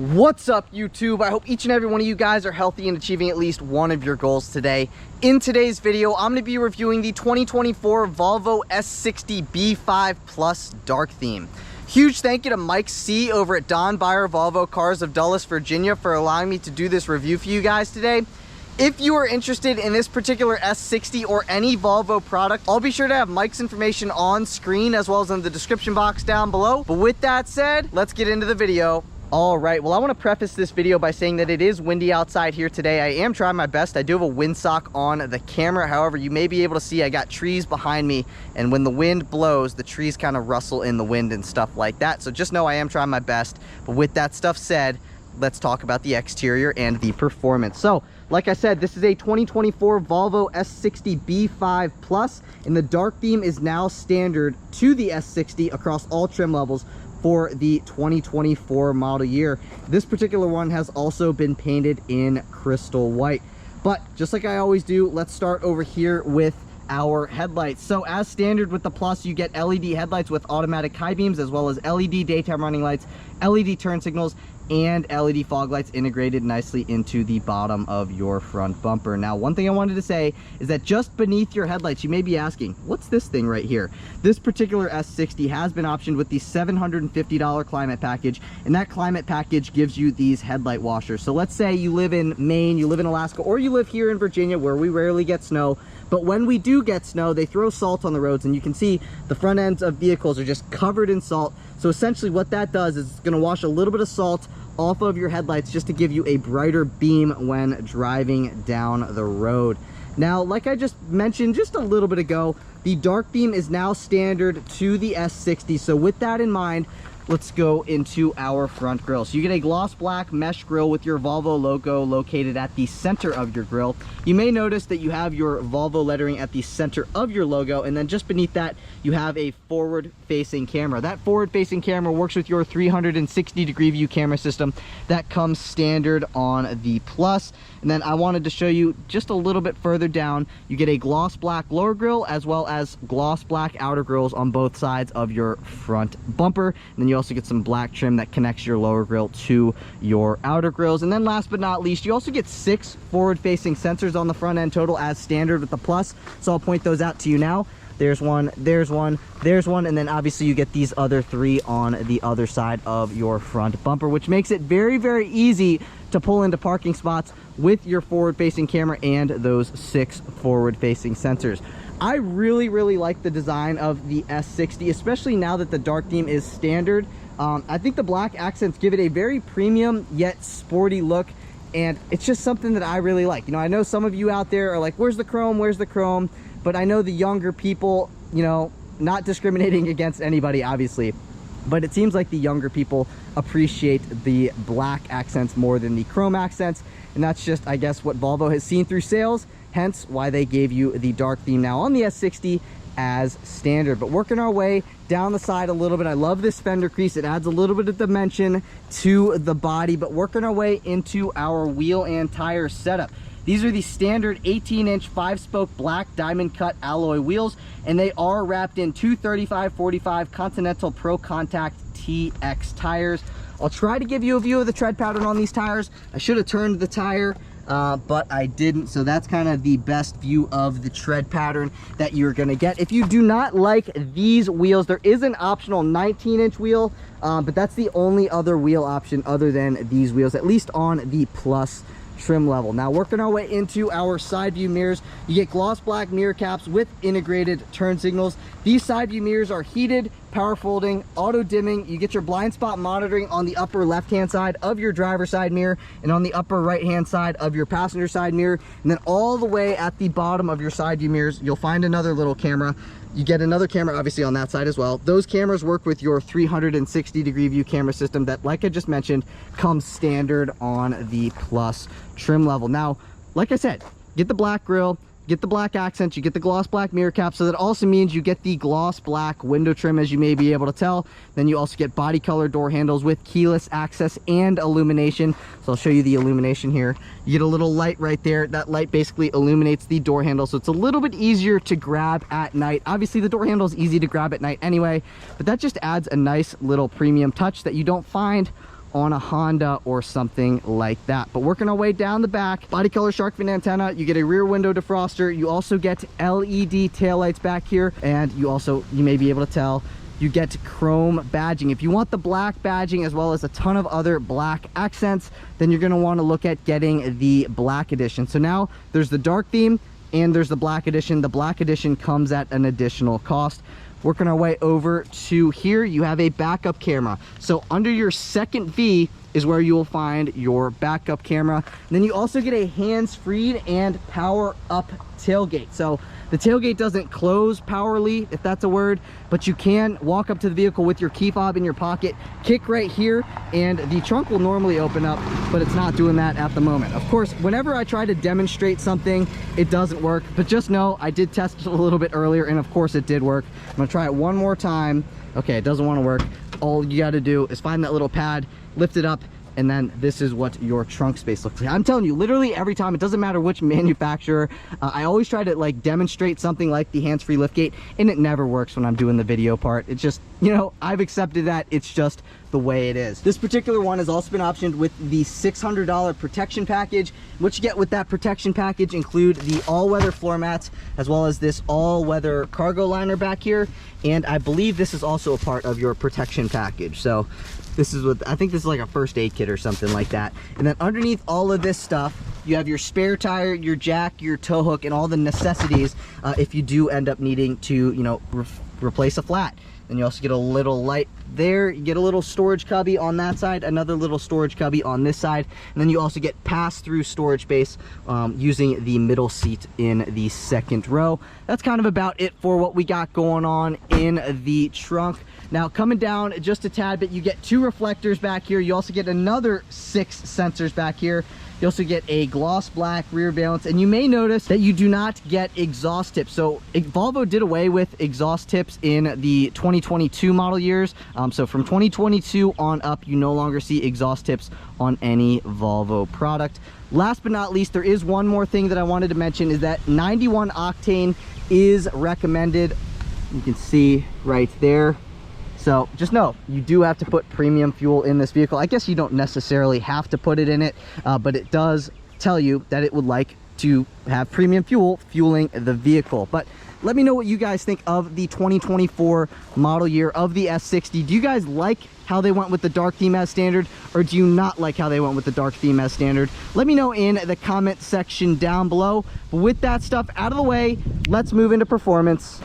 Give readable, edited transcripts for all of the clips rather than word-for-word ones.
What's up, YouTube? I hope each and every one of you guys are healthy and achieving at least one of your goals today. In today's video, I'm going to be reviewing the 2024 Volvo S60 B5 Plus Dark Theme. Huge thank you to Mike C over at Don Beyer Volvo Cars of Dulles, Virginia for allowing me to do this review for you guys today. If you are interested in this particular S60 or any Volvo product, I'll be sure to have Mike's information on screen as well as in the description box down below. But with that said, let's get into the video. All right, well, I want to preface this video by saying that it is windy outside here today. I am trying my best. I do have a windsock on the camera. However, you may be able to see I got trees behind me, and when the wind blows, the trees kind of rustle in the wind and stuff like that. So just know I am trying my best. But with that stuff said, let's talk about the exterior and the performance. So, like I said, this is a 2024 Volvo S60 B5 Plus, and the dark theme is now standard to the S60 across all trim levels for the 2024 model year. This particular one has also been painted in crystal white. But just like I always do, let's start over here with our headlights. So as standard with the Plus, you get LED headlights with automatic high beams, as well as LED daytime running lights, LED turn signals, and LED fog lights integrated nicely into the bottom of your front bumper. Now, one thing I wanted to say is that just beneath your headlights, you may be asking, what's this thing right here? This particular S60 has been optioned with the $750 climate package, and that climate package gives you these headlight washers. So let's say you live in Maine, you live in Alaska, or you live here in Virginia where we rarely get snow. But when we do get snow, they throw salt on the roads, and you can see the front ends of vehicles are just covered in salt. So essentially what that does is it's going to wash a little bit of salt off of your headlights just to give you a brighter beam when driving down the road. Now, like I just mentioned just a little bit ago, the dark theme is now standard to the S60. So with that in mind, let's go into our front grille. So you get a gloss black mesh grille with your Volvo logo located at the center of your grille. You may notice that you have your Volvo lettering at the center of your logo, and then just beneath that you have a forward-facing camera. That forward-facing camera works with your 360-degree view camera system that comes standard on the Plus. And then I wanted to show you just a little bit further down, you get a gloss black lower grille as well as gloss black outer grilles on both sides of your front bumper. And then you also get some black trim that connects your lower grille to your outer grilles. And then last but not least, you also get 6 forward-facing sensors on the front end total as standard with the Plus. So I'll point those out to you now. There's one, there's one, there's one, and then obviously you get these other 3 on the other side of your front bumper, which makes it very, very easy to pull into parking spots with your forward-facing camera and those 6 forward-facing sensors. I really like the design of the S60, especially now that the dark theme is standard. I think the black accents give it a very premium yet sporty look, and it's just something that I really like. You know, I know some of you out there are like, where's the chrome, where's the chrome? But I know the younger people, you know, not discriminating against anybody, obviously, but it seems like the younger people appreciate the black accents more than the chrome accents. And that's just, I guess, what Volvo has seen through sales, hence why they gave you the dark theme now on the S60 as standard. But working our way down the side a little bit, I love this fender crease. It adds a little bit of dimension to the body. But working our way into our wheel and tire setup. These are the standard 18-inch 5-spoke black diamond cut alloy wheels, and they are wrapped in 235/45 Continental Pro Contact TX tires. I'll try to give you a view of the tread pattern on these tires. I should have turned the tire, but I didn't. So that's kind of the best view of the tread pattern that you're going to get. If you do not like these wheels, there is an optional 19-inch wheel, but that's the only other wheel option other than these wheels, at least on the Plus trim level. Now, working our way into our side view mirrors, you get gloss black mirror caps with integrated turn signals. These side view mirrors are heated, power folding, auto dimming. You get your blind spot monitoring on the upper left hand side of your driver's side mirror and on the upper right hand side of your passenger side mirror. And then all the way at the bottom of your side view mirrors, you'll find another little camera. You get another camera obviously on that side as well. Those cameras work with your 360-degree view camera system that, like I just mentioned, comes standard on the Plus trim level. Now, like I said, get the black grille, get the black accents, you get the gloss black mirror cap, so that also means you get the gloss black window trim, as you may be able to tell. Then you also get body color door handles with keyless access and illumination. So I'll show you the illumination here. You get a little light right there. That light basically illuminates the door handle, so it's a little bit easier to grab at night. Obviously the door handle is easy to grab at night anyway, but that just adds a nice little premium touch that you don't find on a Honda or something like that. But working our way down the back, body color shark fin antenna, you get a rear window defroster, you also get LED taillights back here, and you may be able to tell, you get chrome badging. If you want the black badging as well as a ton of other black accents, then you're going to want to look at getting the black edition. So now there's the dark theme and there's the black edition. The black edition comes at an additional cost. Working our way over to here, you have a backup camera. So under your second V is where you will find your backup camera. And then you also get a hands-free and power up tailgate. So the tailgate doesn't close powerly, if that's a word, but you can walk up to the vehicle with your key fob in your pocket, kick right here, and the trunk will normally open up, but it's not doing that at the moment. Of course, whenever I try to demonstrate something, it doesn't work, but just know I did test it a little bit earlier, and of course it did work. I'm gonna try it one more time. Okay, it doesn't want to work. All you got to do is find that little pad, lift it up, and then this is what your trunk space looks like. I'm telling you, literally every time, it doesn't matter which manufacturer, I always try to like demonstrate something like the hands-free liftgate, and it never works when I'm doing the video part. It's just, you know, I've accepted that. It's just the way it is. This particular one has also been optioned with the $600 protection package. What you get with that protection package include the all-weather floor mats, as well as this all-weather cargo liner back here, and I believe this is also a part of your protection package. So this is what I think, this is like a first aid kit or something like that. And then underneath all of this stuff, you have your spare tire, your jack, your tow hook, and all the necessities if you do end up needing to, you know, replace a flat. And you also get a little light there. You get a little storage cubby on that side, another little storage cubby on this side, and then you also get pass-through storage space using the middle seat in the second row. That's kind of about it for what we got going on in the trunk. Now coming down just a tad bit, you get 2 reflectors back here. You also get another 6 sensors back here. You also get a gloss black rear valance, and you may notice that you do not get exhaust tips. So Volvo did away with exhaust tips in the 2022 model years. So from 2022 on up, you no longer see exhaust tips on any Volvo product. Last but not least, there is one more thing that I wanted to mention, is that 91 octane is recommended. You can see right there. So just know, you do have to put premium fuel in this vehicle. I guess you don't necessarily have to put it in it, but it does tell you that it would like to have premium fuel fueling the vehicle. But let me know what you guys think of the 2024 model year of the S60. Do you guys like how they went with the dark theme as standard, or do you not like how they went with the dark theme as standard? Let me know in the comment section down below. But with that stuff out of the way, let's move into performance.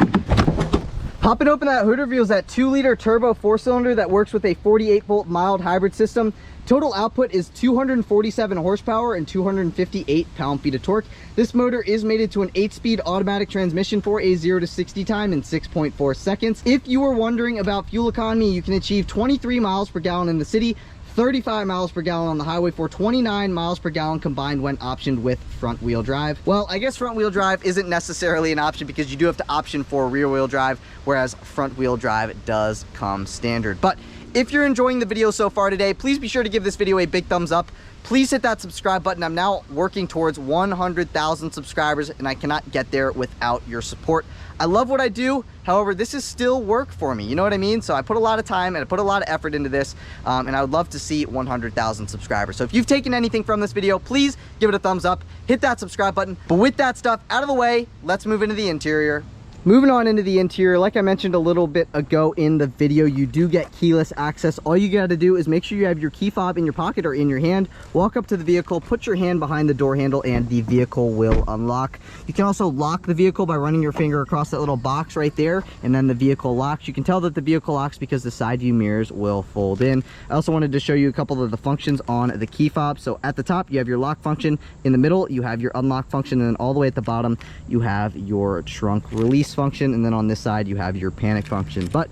Popping open that hood reveals that 2-liter turbo 4-cylinder that works with a 48-volt mild hybrid system. Total output is 247 horsepower and 258 pound-feet of torque. This motor is mated to an 8-speed automatic transmission for a 0 to 60 time in 6.4 seconds. If you are wondering about fuel economy, you can achieve 23 miles per gallon in the city, 35 miles per gallon on the highway, for 29 miles per gallon combined when optioned with front wheel drive. Well, I guess front wheel drive isn't necessarily an option, because you do have to option for rear wheel drive, whereas front wheel drive does come standard. But if you're enjoying the video so far today, please be sure to give this video a big thumbs up. Please hit that subscribe button. I'm now working towards 100,000 subscribers, and I cannot get there without your support. I love what I do. However, this is still work for me. You know what I mean? So I put a lot of time and I put a lot of effort into this, and I would love to see 100,000 subscribers. So if you've taken anything from this video, please give it a thumbs up, hit that subscribe button. But with that stuff out of the way, let's move into the interior. Moving on into the interior, like I mentioned a little bit ago in the video, you do get keyless access. All you got to do is make sure you have your key fob in your pocket or in your hand, walk up to the vehicle, put your hand behind the door handle, and the vehicle will unlock. You can also lock the vehicle by running your finger across that little box right there, and then the vehicle locks. You can tell that the vehicle locks because the side view mirrors will fold in. I also wanted to show you a couple of the functions on the key fob. So at the top, you have your lock function. In the middle, you have your unlock function, and then all the way at the bottom, you have your trunk release function, and then on this side you have your panic function. But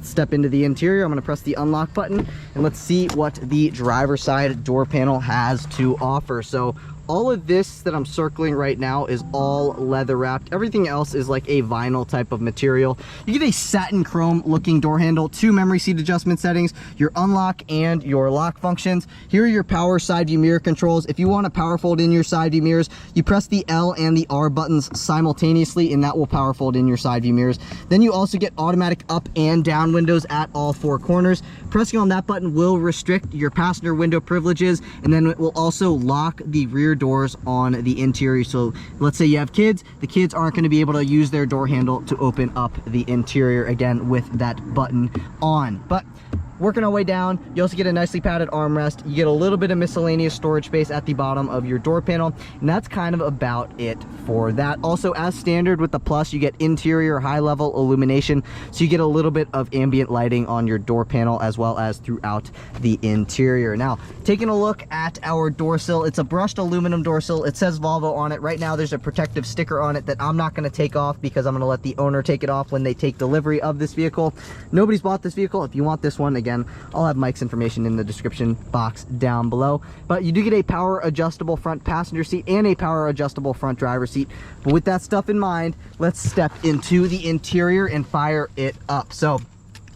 step into the interior. I'm going to press the unlock button, and let's see what the driver's side door panel has to offer. So all of this that I'm circling right now is all leather wrapped. Everything else is like a vinyl type of material. You get a satin chrome looking door handle, 2 memory seat adjustment settings, your unlock and your lock functions. Here are your power side view mirror controls. If you want to power fold in your side view mirrors, you press the L and the R buttons simultaneously, and that will power fold in your side view mirrors. Then you also get automatic up and down windows at all 4 corners. Pressing on that button will restrict your passenger window privileges, and then it will also lock the rear doors on the interior. So let's say you have kids, the kids aren't going to be able to use their door handle to open up the interior again with that button on. But working our way down, you also get a nicely padded armrest. You get a little bit of miscellaneous storage space at the bottom of your door panel, and that's kind of about it for that. Also, as standard with the Plus, you get interior high-level illumination, so you get a little bit of ambient lighting on your door panel as well as throughout the interior. Now, taking a look at our door sill, it's a brushed aluminum door sill. It says Volvo on it. Right now, there's a protective sticker on it that I'm not going to take off because I'm going to let the owner take it off when they take delivery of this vehicle. Nobody's bought this vehicle. If you want this one, again, I'll have Mike's information in the description box down below. But you do get a power adjustable front passenger seat and a power adjustable front driver seat. But with that stuff in mind, let's step into the interior and fire it up. So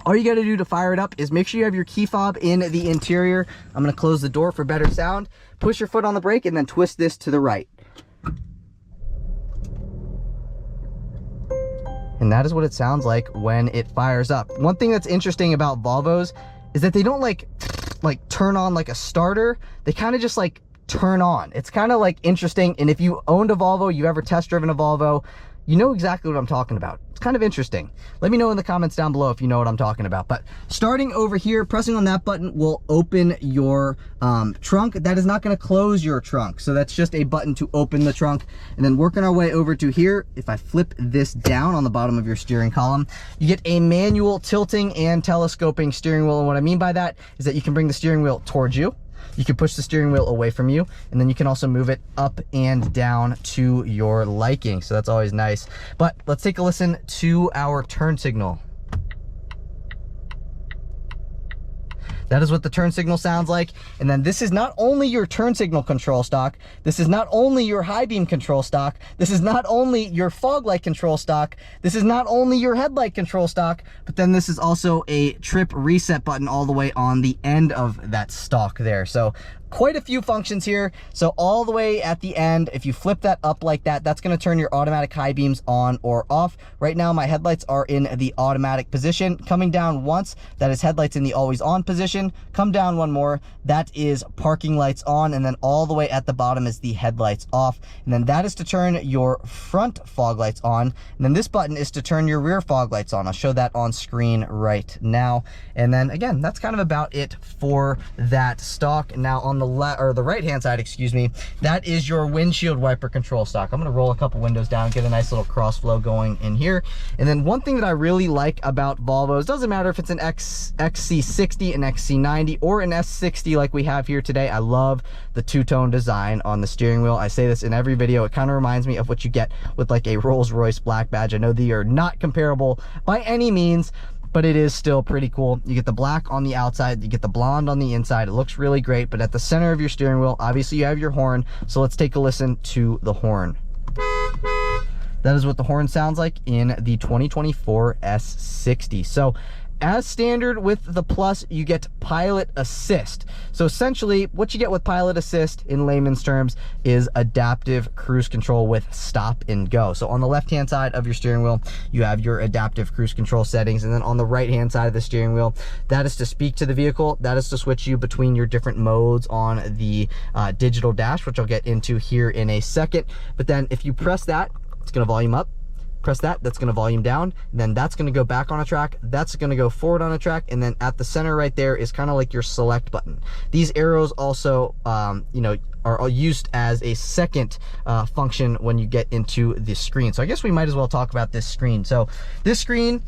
all you got to do to fire it up is make sure you have your key fob in the interior. I'm going to close the door for better sound. Push your foot on the brake and then twist this to the right. And that is what it sounds like when it fires up. One thing that's interesting about Volvos is that they don't like turn on like a starter. They kind of just like turn on. It's kind of like interesting. And if you owned a Volvo, you've ever test driven a Volvo, you know exactly what I'm talking about. It's kind of interesting. Let me know in the comments down below if you know what I'm talking about. But starting over here, pressing on that button will open your trunk. That is not going to close your trunk. So that's just a button to open the trunk. And then working our way over to here, if I flip this down on the bottom of your steering column, you get a manual tilting and telescoping steering wheel. And what I mean by that is that you can bring the steering wheel towards you. You can push the steering wheel away from you, and then you can also move it up and down to your liking. So that's always nice. But let's take a listen to our turn signal. That is what the turn signal sounds like. And then this is not only your turn signal control stock, this is not only your high beam control stock, this is not only your fog light control stock, this is not only your headlight control stock, but then this is also a trip reset button all the way on the end of that stock there. So quite a few functions here. So all the way at the end, if you flip that up like that, that's going to turn your automatic high beams on or off. Right now my headlights are in the automatic position. Coming down once, that is headlights in the always on position. Come down one more, that is parking lights on, and then all the way at the bottom is the headlights off. And then that is to turn your front fog lights on, and then this button is to turn your rear fog lights on. I'll show that on screen right now. And then again, that's kind of about it for that stock. Now on the left, or the right hand side, excuse me, that is your windshield wiper control stock. I'm going to roll a couple windows down, get a nice little cross flow going in here. And then one thing that I really like about Volvos, doesn't matter if it's an XC60, an XC90, or an S60 like we have here today, I love the two-tone design on the steering wheel. I say this in every video. It kind of reminds me of what you get with like a Rolls-Royce black badge. I know they are not comparable by any means, but it is still pretty cool. You get the black on the outside, you get the blonde on the inside. It looks really great, but at the center of your steering wheel, obviously you have your horn. So let's take a listen to the horn. That is what the horn sounds like in the 2024 S60. So as standard with the Plus, you get pilot assist. So essentially what you get with pilot assist in layman's terms is adaptive cruise control with stop and go. So on the left hand side of your steering wheel, you have your adaptive cruise control settings, and then on the right hand side of the steering wheel, that is to speak to the vehicle. That is to switch you between your different modes on the digital dash, which I'll get into here in a second. But then if you press that, it's going to volume up. Press that, that's going to volume down, and then that's going to go back on a track, that's going to go forward on a track, and then at the center right there is kind of like your select button. These arrows also you know, are used as a second function when you get into the screen. So I guess we might as well talk about this screen. So this screen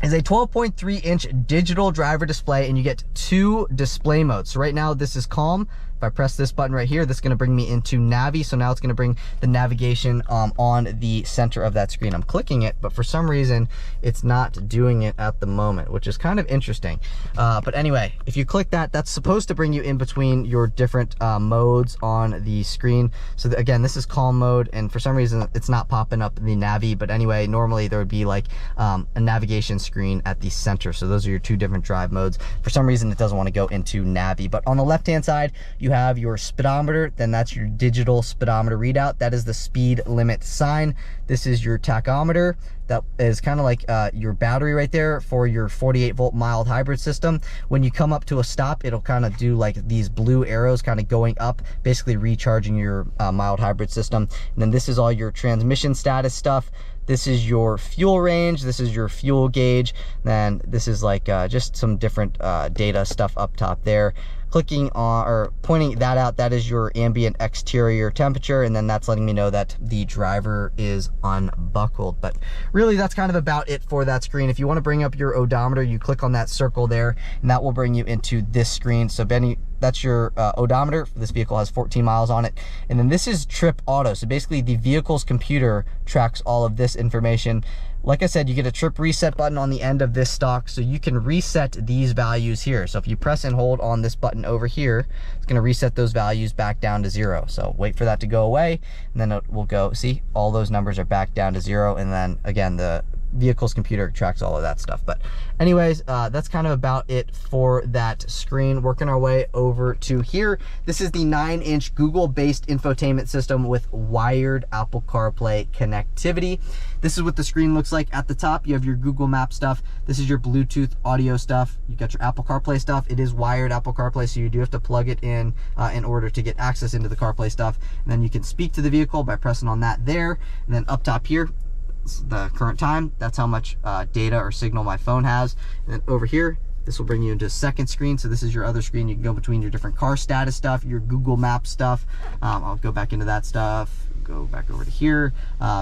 is a 12.3-inch digital driver display, and you get 2 display modes. So right now this is calm. If I press this button right here, that's going to bring me into Navi. So now it's going to bring the navigation on the center of that screen. I'm clicking it, but for some reason it's not doing it at the moment, which is kind of interesting. But anyway, if you click that, that's supposed to bring you in between your different modes on the screen. So again, this is calm mode, and for some reason it's not popping up the Navi. But anyway, normally there would be like a navigation screen at the center. So those are your two different drive modes. For some reason it doesn't want to go into Navi. But on the left hand side you have your speedometer, then that's your digital speedometer readout. That is the speed limit sign. This is your tachometer. That is kind of like your battery right there for your 48-volt mild hybrid system. When you come up to a stop, it'll kind of do like these blue arrows kind of going up, basically recharging your mild hybrid system. And then this is all your transmission status stuff. This is your fuel range. This is your fuel gauge. Then this is like just some different data stuff up top there. Clicking on or pointing that out, that is your ambient exterior temperature, and then that's letting me know that the driver is unbuckled. But really, that's kind of about it for that screen. If you want to bring up your odometer, you click on that circle there, and that will bring you into this screen. So Benny, that's your odometer. This vehicle has 14 miles on it. And then this is trip auto. So basically the vehicle's computer tracks all of this information. Like I said, you get a trip reset button on the end of this stock, so you can reset these values here. So if you press and hold on this button over here, it's going to reset those values back down to 0. So wait for that to go away, and then it will go, see, all those numbers are back down to 0. And then again, the vehicle's computer tracks all of that stuff. But anyways, that's kind of about it for that screen. Working our way over to here. This is the 9-inch Google-based infotainment system with wired Apple CarPlay connectivity. This is what the screen looks like. At the top, you have your Google Map stuff. This is your Bluetooth audio stuff. You got your Apple CarPlay stuff. It is wired Apple CarPlay, so you do have to plug it in order to get access into the CarPlay stuff. And then you can speak to the vehicle by pressing on that there. And then up top here, the current time, that's how much data or signal my phone has. And then over here, this will bring you into a second screen. So this is your other screen. You can go between your different car status stuff, your Google Maps stuff. I'll go back into that stuff, go back over to here,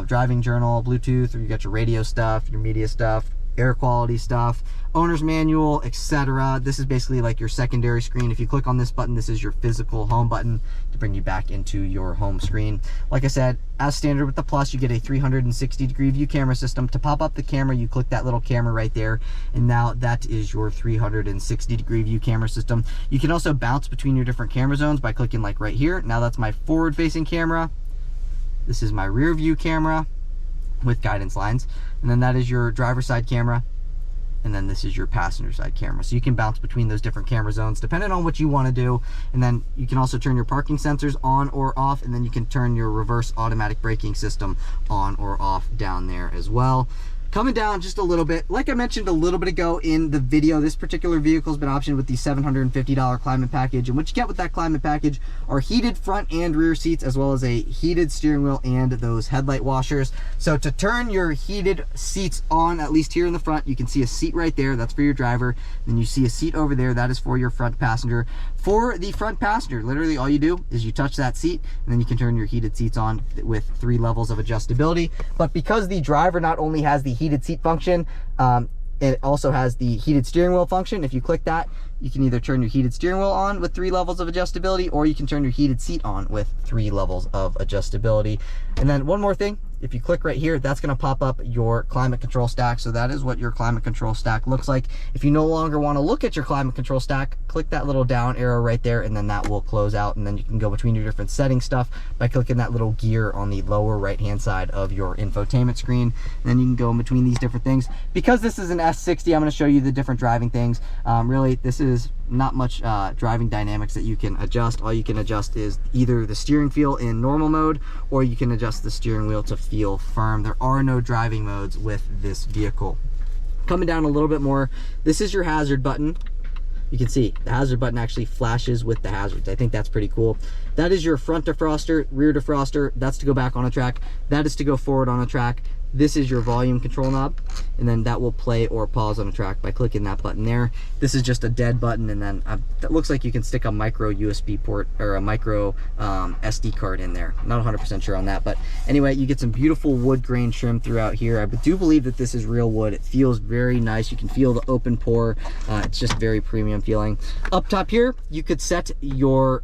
driving journal, Bluetooth, or you got your radio stuff, your media stuff, air quality stuff, owner's manual, etc. This is basically like your secondary screen. If you click on this button, this is your physical home button to bring you back into your home screen. Like I said, as standard with the Plus, you get a 360-degree view camera system. To pop up the camera, you click that little camera right there, and now that is your 360-degree view camera system. You can also bounce between your different camera zones by clicking like right here. Now that's my forward-facing camera. This is my rear view camera with guidance lines, and then that is your driver's side camera, and then this is your passenger side camera. So you can bounce between those different camera zones depending on what you want to do. And then you can also turn your parking sensors on or off, and then you can turn your reverse automatic braking system on or off down there as well. Coming down just a little bit, like I mentioned a little bit ago in the video, this particular vehicle has been optioned with the $750 climate package. And what you get with that climate package are heated front and rear seats, as well as a heated steering wheel and those headlight washers. So to turn your heated seats on, at least here in the front, you can see a seat right there. That's for your driver. Then you see a seat over there. That is for your front passenger. For the front passenger, literally all you do is you touch that seat, and then you can turn your heated seats on with 3 levels of adjustability. But because the driver not only has the heated seat function, it also has the heated steering wheel function. If you click that, you can either turn your heated steering wheel on with 3 levels of adjustability, or you can turn your heated seat on with 3 levels of adjustability. And then one more thing, if you click right here, that's going to pop up your climate control stack. So that is what your climate control stack looks like. If you no longer want to look at your climate control stack, click that little down arrow right there, and then that will close out. And then you can go between your different setting stuff by clicking that little gear on the lower right hand side of your infotainment screen. And then you can go in between these different things. Because this is an S60, I'm going to show you the different driving things. Really, this is not much driving dynamics that you can adjust. All you can adjust is either the steering feel in normal mode, or you can adjust the steering wheel to feel firm. There are no driving modes with this vehicle. Coming down a little bit more, this is your hazard button. You can see the hazard button actually flashes with the hazards. I think that's pretty cool. That is your front defroster, rear defroster. That's to go back on a track. That is to go forward on a track. This is your volume control knob, and then that will play or pause on a track by clicking that button there. This is just a dead button, and then that looks like you can stick a micro USB port or a micro SD card in there. Not 100% sure on that, but anyway, you get some beautiful wood grain trim throughout here. I do believe that this is real wood. It feels very nice. You can feel the open pore. It's just very premium feeling. Up top here, you could set your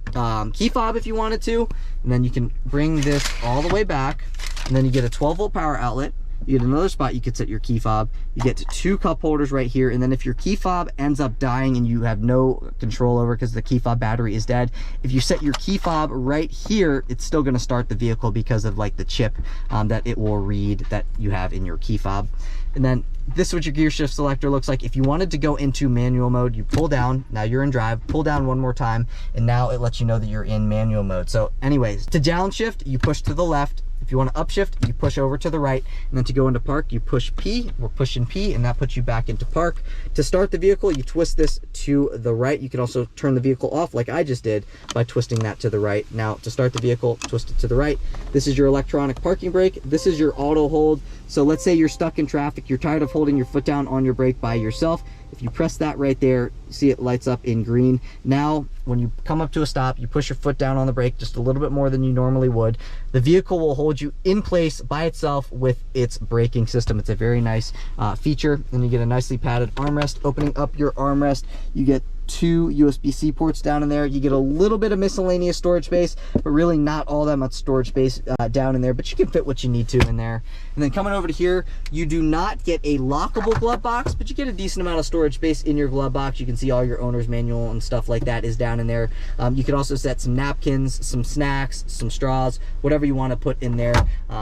key fob if you wanted to, and then you can bring this all the way back, and then you get a 12-volt power outlet. You get another spot you could set your key fob. You get 2 cup holders right here, and then if your key fob ends up dying and you have no control over because the key fob battery is dead, if you set your key fob right here, it's still going to start the vehicle because of like the chip that it will read that you have in your key fob. And then this is what your gear shift selector looks like. If you wanted to go into manual mode, you pull down, now you're in drive, pull down one more time, and now it lets you know that you're in manual mode. So anyways, to downshift, you push to the left. If you want to upshift, you push over to the right, and then to go into park, you push P. We're pushing P, and that puts you back into park. To start the vehicle, you twist this to the right. You can also turn the vehicle off like I just did by twisting that to the right. Now, to start the vehicle, twist it to the right. This is your electronic parking brake. This is your auto hold. So let's say you're stuck in traffic, you're tired of holding your foot down on your brake by yourself. If you press that right there, you see it lights up in green. Now, when you come up to a stop, you push your foot down on the brake just a little bit more than you normally would. The vehicle will hold you in place by itself with its braking system. It's a very nice feature. And you get a nicely padded armrest. Opening up your armrest, you get 2 USB-C ports down in there. You get a little bit of miscellaneous storage space, but really not all that much storage space down in there, but you can fit what you need to in there. And then coming over to here, you do not get a lockable glove box, but you get a decent amount of storage space in your glove box. You can see all your owner's manual and stuff like that is down in there. You can also set some napkins, some snacks, some straws, whatever you want to put in there.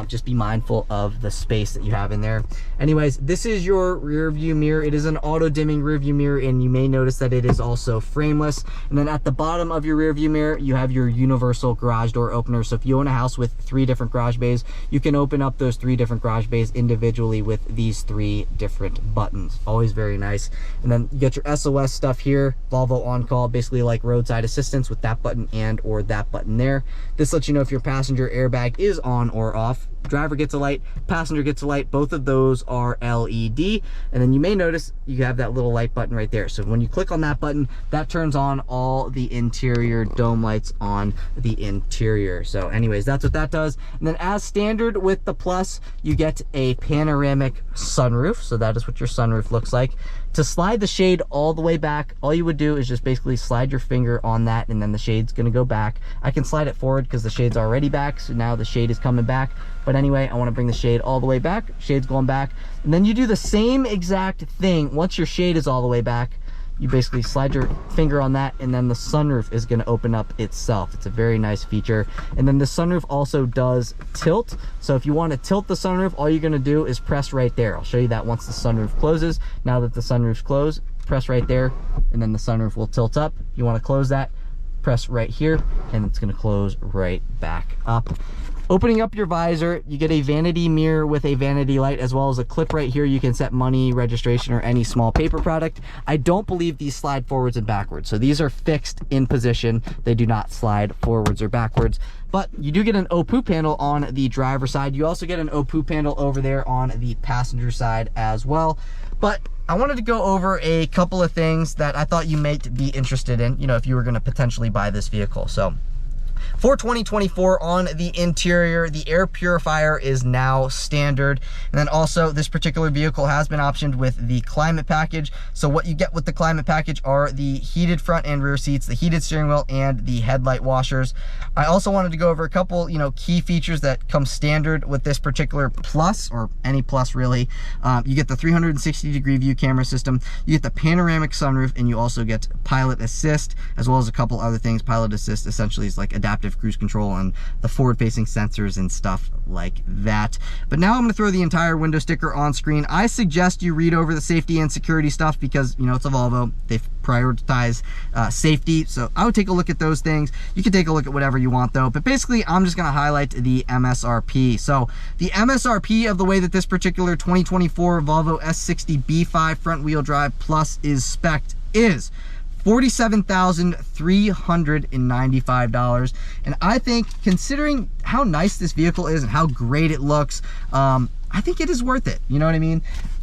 Just be mindful of the space that you have in there. Anyways, this is your rear view mirror. It is an auto dimming rear view mirror, and you may notice that it is also frameless. And then at the bottom of your rear view mirror, you have your universal garage door opener. So if you own a house with 3 different garage bays, you can open up those 3 different garage bays individually with these 3 different buttons. Always very nice. And then you get your SOS stuff here, Volvo on call, basically like roadside assistance with that button and or that button there. This lets you know if your passenger airbag is on or off. Driver gets a light, passenger gets a light. Both of those are LED. And then you may notice you have that little light button right there. So when you click on that button, that turns on all the interior dome lights on the interior. So anyways, that's what that does. And then as standard with the Plus, you get a panoramic sunroof. So that is what your sunroof looks like. To slide the shade all the way back, all you would do is just basically slide your finger on that, and then the shade's gonna go back. I can slide it forward because the shade's already back, so now the shade is coming back. But anyway, I wanna bring the shade all the way back, shade's going back. And then you do the same exact thing. Once your shade is all the way back, you basically slide your finger on that, and then the sunroof is going to open up itself. It's a very nice feature. And then the sunroof also does tilt. So if you want to tilt the sunroof, all you're going to do is press right there. I'll show you that once the sunroof closes. Now that the sunroof's closed, press right there, and then the sunroof will tilt up. You want to close that, press right here, and it's going to close right back up. Opening up your visor, you get a vanity mirror with a vanity light, as well as a clip right here. You can set money, registration, or any small paper product. I don't believe these slide forwards and backwards. So these are fixed in position. They do not slide forwards or backwards. But you do get an OPU panel on the driver's side. You also get an OPU panel over there on the passenger side as well. But I wanted to go over a couple of things that I thought you might be interested in, you know, if you were going to potentially buy this vehicle. So for 2024, on the interior, the air purifier is now standard. And then also, this particular vehicle has been optioned with the climate package. So what you get with the climate package are the heated front and rear seats, the heated steering wheel, and the headlight washers. I also wanted to go over a couple, you know, key features that come standard with this particular Plus, or any Plus really. You get the 360-degree view camera system, you get the panoramic sunroof, and you also get pilot assist, as well as a couple other things. Pilot assist essentially is like adaptive cruise control and the forward-facing sensors and stuff like that. But now I'm going to throw the entire window sticker on screen. I suggest you read over the safety and security stuff because, you know, it's a Volvo. They prioritize safety, so I would take a look at those things. You can take a look at whatever you want though, but basically I'm just going to highlight the MSRP. So the MSRP of the way that this particular 2024 Volvo S60 B5 front wheel drive Plus is spec'd is $47,395. And I think, considering how nice this vehicle is and how great it looks, I think it is worth it. You know what I mean?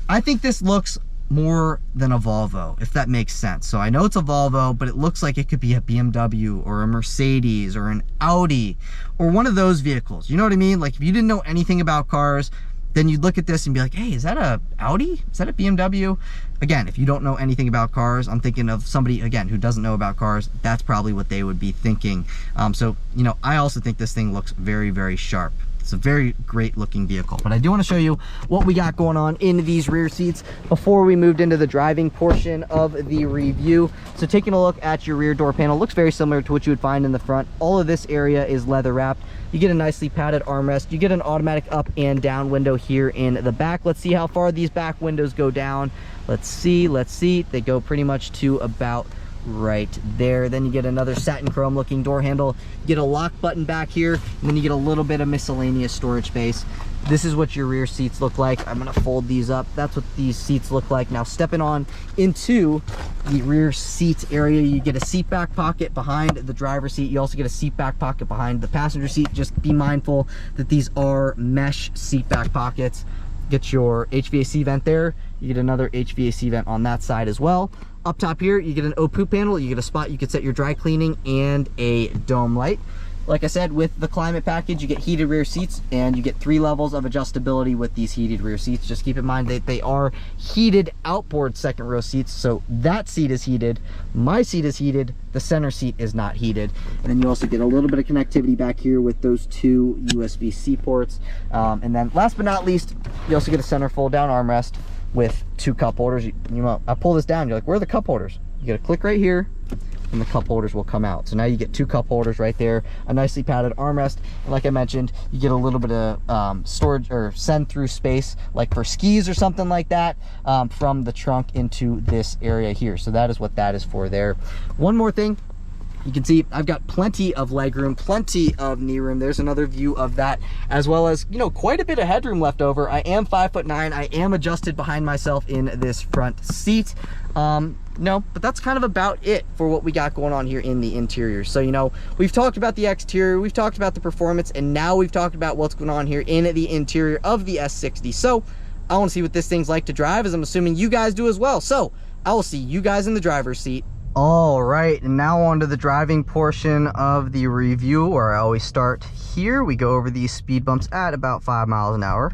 I think this looks more than a Volvo, if that makes sense. So I know it's a Volvo, but it looks like it could be a BMW or a Mercedes or an Audi or one of those vehicles. You know what I mean? Like, if you didn't know anything about cars, then you'd look at this and be like, hey, is that a Audi? Is that a BMW? Again, if you don't know anything about cars, I'm thinking of somebody, again, who doesn't know about cars. That's probably what they would be thinking. So, you know, I also think this thing looks very, very sharp. It's a very great looking vehicle. But I do want to show you what we got going on in these rear seats before we moved into the driving portion of the review. So taking a look at your rear door panel, looks very similar to what you would find in the front. All of this area is leather wrapped. You get a nicely padded armrest. You get an automatic up and down window here in the back. Let's see how far these back windows go down. Let's see. They go pretty much to about right there. Then you get another satin chrome looking door handle. You get a lock button back here, and then you get a little bit of miscellaneous storage space. This is what your rear seats look like. I'm gonna fold these up. That's what these seats look like. Now, stepping on into the rear seat area, you get a seat back pocket behind the driver's seat. You also get a seat back pocket behind the passenger seat. Just be mindful that these are mesh seat back pockets. Get your HVAC vent there. You get another HVAC vent on that side as well. Up top here, you get an O-Poop panel. You get a spot you can set your dry cleaning and a dome light. Like I said, with the climate package, you get heated rear seats, and you get 3 levels of adjustability with these heated rear seats. Just keep in mind that they are heated outboard second row seats. So that seat is heated, my seat is heated, the center seat is not heated. And then you also get a little bit of connectivity back here with those 2 USB-C ports. And then last but not least, you also get a center fold down armrest with 2 cup holders. You know, I pull this down, you're like, where are the cup holders? You gotta click right here, and the cup holders will come out. So now you get 2 cup holders right there, a nicely padded armrest, and like I mentioned, you get a little bit of storage or send through space, like for skis or something like that, from the trunk into this area here. So that is what that is for there. One more thing, you can see I've got plenty of leg room, plenty of knee room. There's another view of that, as well as, you know, quite a bit of headroom left over. I am 5'9". I am adjusted behind myself in this front seat. No, but that's kind of about it for what we got going on here in the interior. So, you know, we've talked about the exterior, we've talked about the performance, and now we've talked about what's going on here in the interior of the S60. So I want to see what this thing's like to drive, as I'm assuming you guys do as well. So I will see you guys in the driver's seat. All right, and now on to the driving portion of the review, where I always start here. We go over these speed bumps at about 5 miles an hour,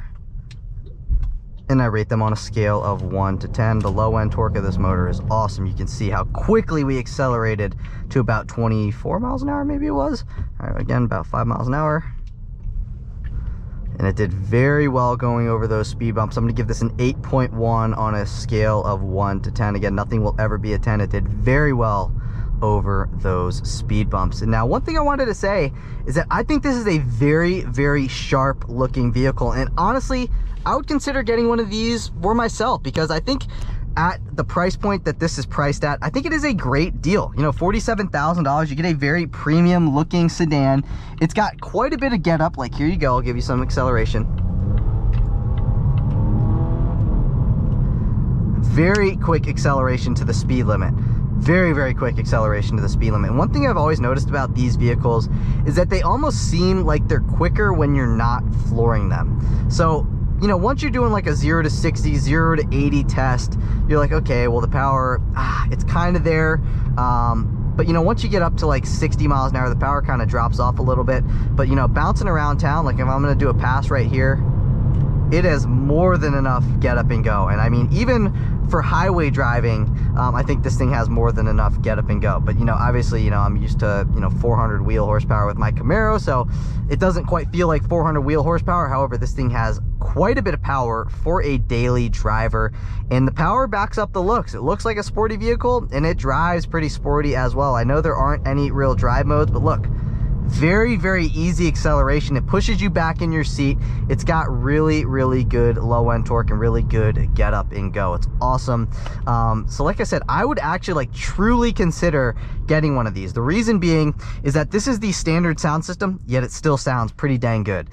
and I rate them on a scale of 1 to 10. The low end torque of this motor is awesome. You can see how quickly we accelerated to about 24 miles an hour, maybe it was. All right, again, about 5 miles an hour. And it did very well going over those speed bumps. I'm gonna give this an 8.1 on a scale of 1 to 10. Again, nothing will ever be a 10. It did very well over those speed bumps. And now, one thing I wanted to say is that I think this is a very, very sharp looking vehicle. And honestly, I would consider getting one of these for myself, because I think at the price point that this is priced at, I think it is a great deal. You know, $47,000, you get a very premium looking sedan. It's got quite a bit of get up. Like, here you go, I'll give you some acceleration. Very quick acceleration to the speed limit. Very, very quick acceleration to the speed limit. And one thing I've always noticed about these vehicles is that they almost seem like they're quicker when you're not flooring them. So, you know, once you're doing like a 0 to 60, 0 to 80 test, you're like, okay, well, the power, it's kind of there. But, you know, once you get up to like 60 miles an hour, the power kind of drops off a little bit. But, you know, bouncing around town, like if I'm going to do a pass right here, it has more than enough get up and go. And I mean, even for highway driving, I think this thing has more than enough get up and go. But, you know, obviously, you know, I'm used to, you know, 400 wheel horsepower with my Camaro, so it doesn't quite feel like 400 wheel horsepower. However, this thing has quite a bit of power for a daily driver, and the power backs up the looks. It looks like a sporty vehicle, and it drives pretty sporty as well. I know there aren't any real drive modes, but look, very, very easy acceleration. It pushes you back in your seat. It's got really, really good low end torque and really good get up and go. It's awesome. So like I said, I would actually like truly consider getting one of these. The reason being is that this is the standard sound system, yet it still sounds pretty dang good.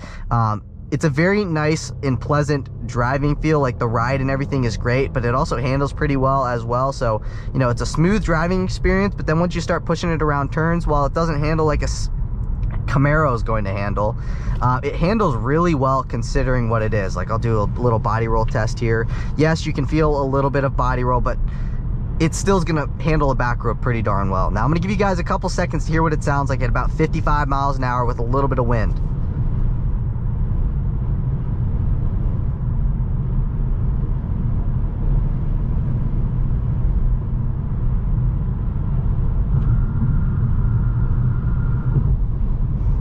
It's a very nice and pleasant driving feel. Like the ride and everything is great, but it also handles pretty well as well. So, you know, it's a smooth driving experience, but then once you start pushing it around turns, while it doesn't handle like a Camaro is going to handle, it handles really well considering what it is. Like I'll do a little body roll test here. Yes, you can feel a little bit of body roll, but it still's gonna handle a back road pretty darn well. Now I'm gonna give you guys a couple seconds to hear what it sounds like at about 55 miles an hour with a little bit of wind.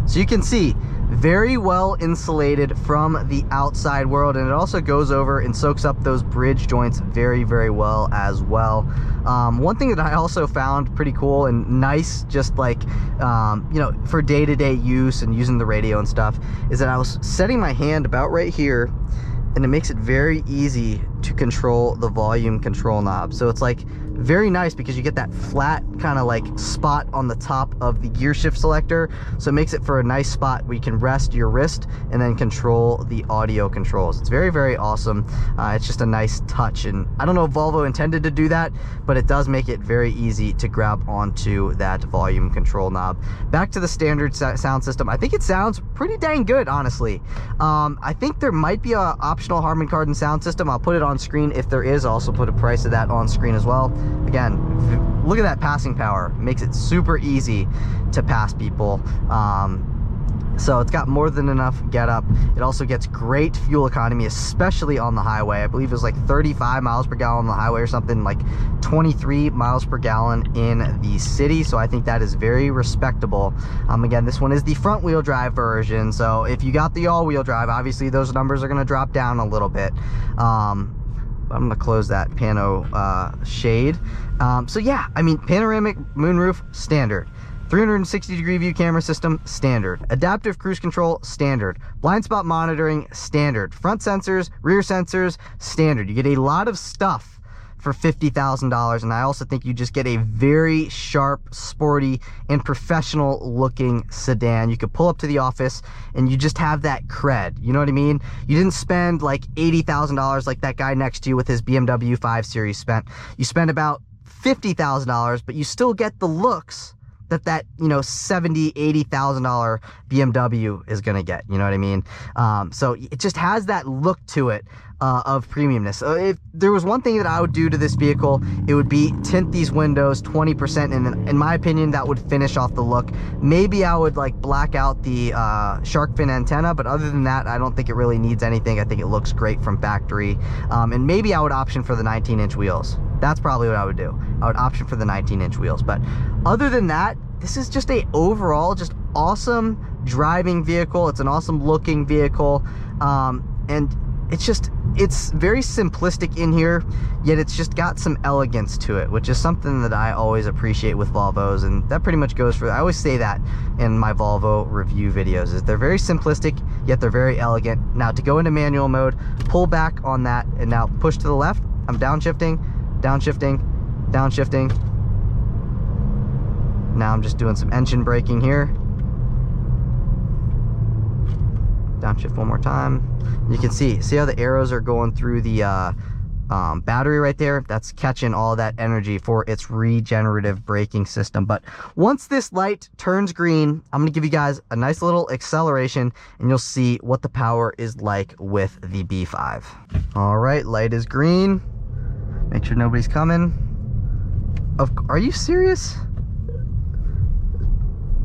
So you can see, very well insulated from the outside world, and it also goes over and soaks up those bridge joints very, very well as well. One thing that I also found pretty cool and nice, just like, you know, for day-to-day use and using the radio and stuff, is that I was setting my hand about right here, and it makes it very easy to control the volume control knob. So it's like very nice because you get that flat kind of like spot on the top of the gear shift selector. So it makes it for a nice spot where you can rest your wrist and then control the audio controls. It's very, very awesome. It's just a nice touch, and I don't know if Volvo intended to do that, but it does make it very easy to grab onto that volume control knob. Back to the standard sound system. I think it sounds pretty dang good, honestly. I think there might be a optional Harman Kardon sound system. I'll put it on screen if there is. I'll also put a price of that on screen as well. Again, look at that passing power. Makes it super easy to pass people. So it's got more than enough get up. It also gets great fuel economy, especially on the highway. I believe it was like 35 miles per gallon on the highway or something, like 23 miles per gallon in the city. So I think that is very respectable. Again, this one is the front wheel drive version. So if you got the all wheel drive, obviously those numbers are going to drop down a little bit. I'm gonna close that pano shade. So yeah, I mean, panoramic moonroof, standard. 360-degree view camera system, standard. Adaptive cruise control, standard. Blind spot monitoring, standard. Front sensors, rear sensors, standard. You get a lot of stuff for $50,000, and I also think you just get a very sharp, sporty, and professional looking sedan. You could pull up to the office and you just have that cred, you know what I mean? You didn't spend like $80,000 like that guy next to you with his BMW 5 Series spent. You spent about $50,000, but you still get the looks that you know, $70,000, $80,000 BMW is gonna get, you know what I mean? So it just has that look to it of premiumness. If there was one thing that I would do to this vehicle, it would be tint these windows 20%, and in my opinion that would finish off the look. Maybe I would like black out the shark fin antenna, but other than that I don't think it really needs anything. I think it looks great from factory. And maybe I would option for the 19-inch wheels. That's probably what I would do. I would option for the 19-inch wheels. But other than that, this is just a overall just awesome driving vehicle. It's an awesome looking vehicle, and it's very simplistic in here, yet it's just got some elegance to it, which is something that I always appreciate with Volvos, and that pretty much goes for, I always say that in my Volvo review videos, is they're very simplistic, yet they're very elegant. Now to go into manual mode, pull back on that, and now push to the left. I'm downshifting, downshifting, downshifting. Now I'm just doing some engine braking here. Downshift one more time. You can see how the arrows are going through the battery right there? That's catching all that energy for its regenerative braking system. But once this light turns green, I'm gonna give you guys a nice little acceleration and you'll see what the power is like with the B5. All right, light is green. Make sure nobody's coming. Are you serious?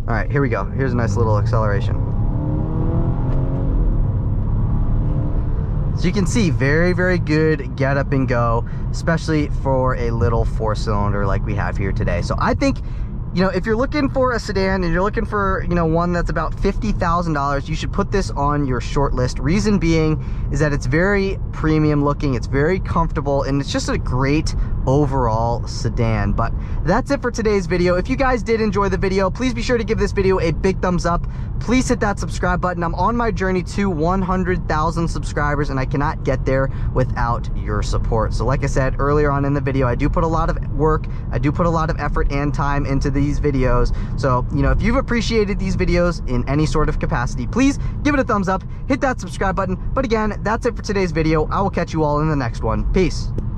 All right, here we go. Here's a nice little acceleration. So you can see very, very good get up and go, especially for a little 4-cylinder like we have here today. So I think, you know, if you're looking for a sedan and you're looking for, you know, one that's about $50,000, you should put this on your short list. Reason being is that it's very premium looking, it's very comfortable, and it's just a great overall sedan. But that's it for today's video. If you guys did enjoy the video, please be sure to give this video a big thumbs up. Please hit that subscribe button. I'm on my journey to 100,000 subscribers, and I cannot get there without your support. So like I said earlier on in the video, I do put a lot of work, I do put a lot of effort and time into these videos. So, you know, if you've appreciated these videos in any sort of capacity, please give it a thumbs up, hit that subscribe button. But again, that's it for today's video. I will catch you all in the next one. Peace.